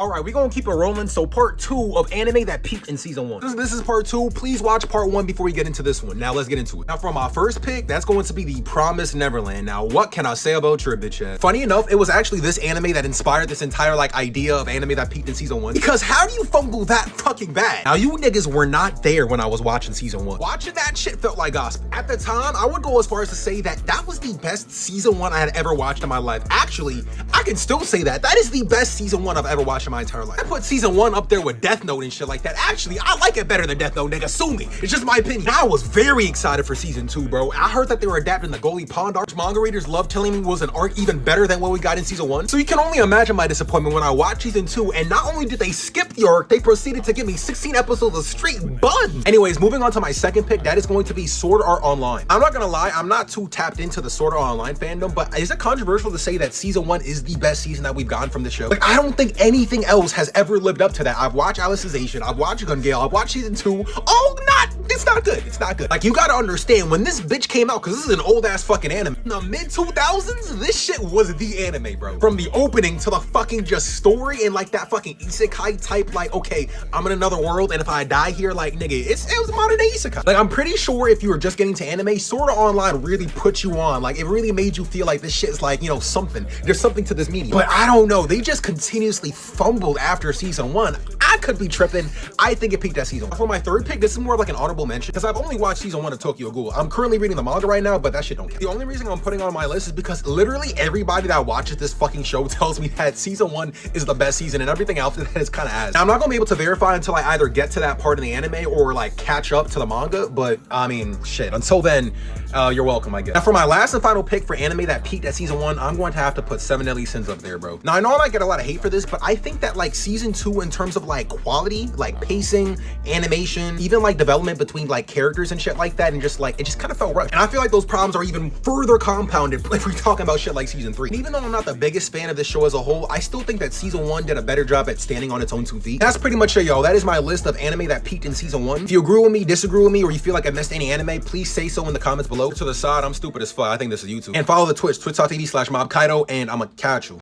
Alright, we're gonna keep it rolling. So part 2 of anime that peaked in season 1. This is part 2. Please watch part 1 before we get into this one. Now let's get into it. Now for my first pick, that's going to be The Promised Neverland. Now what can I say about your bitch ass? Funny enough, it was actually this anime that inspired this entire idea of anime that peaked in season 1. Because how do you fumble that fucking bad? Now you niggas were not there when I was watching season 1. Watching that shit felt like gospel. At the time, I would go as far as to say that that was the best season 1 I had ever watched in my life. Actually, I can still say that. That is the best season 1 I've ever watched in my entire life. I put season 1 up there with Death Note and shit like that. Actually, I like it better than Death Note, nigga. Sue me. It's just my opinion. I was very excited for season 2, bro. I heard that they were adapting the Goalie Pond arc. Manga readers love telling me was an arc even better than what we got in season 1. So you can only imagine my disappointment when I watched season 2, and not only did they skip the arc, they proceeded to give me 16 episodes of straight buns. Anyways, moving on to my second pick, that is going to be Sword Art Online. I'm not gonna lie, I'm not too tapped into the Sword Art Online fandom, but is it controversial to say that season 1 is the best season that we've gotten from the show? I don't think anything else has ever lived up to that. I've watched Alicization, I've watched Gun Gale, I've watched season 2. It's not good. It's not good. You gotta understand, when this bitch came out, because this is an old ass fucking anime, in the mid 2000s, this shit was the anime, bro. From the opening to the fucking just story and that fucking isekai type, okay, I'm in another world and if I die here, nigga, it was modern day isekai. I'm pretty sure if you were just getting to anime, Sword Art Online really put you on. It really made you feel like this shit is something. There's something to this medium. But I don't know. They just continuously fumbled after season 1. I could be tripping. I think it peaked at season 1. For my third pick, this is more of an honorable mention because I've only watched season 1 of Tokyo Ghoul. I'm currently reading the manga right now, but that shit don't count. The only reason I'm putting on my list is because literally everybody that watches this fucking show tells me that season 1 is the best season and everything else is kind of ass. Now, I'm not gonna be able to verify until I either get to that part in the anime or catch up to the manga, but I mean, shit, until then, you're welcome, I guess. Now, for my last and final pick for anime that peaked at season 1, I'm going to have to put Seven Deadly Sins up there, bro. Now, I know I might get a lot of hate for this, but I think that season 2 in terms of quality, pacing, animation, even development between characters and shit like that, and just it just kind of felt rushed. And I feel like those problems are even further compounded if we're talking about shit like season 3. And even though I'm not the biggest fan of this show as a whole, I still think that season 1 did a better job at standing on its own 2 feet. That's pretty much it, y'all. That is my list of anime that peaked in season 1. If you agree with me, disagree with me, or you feel like I missed any anime, please say so in the comments below. To the side, I'm stupid as fuck. I think this is YouTube. And follow the Twitch, twitch.tv/mobkaido, and I'ma catch you.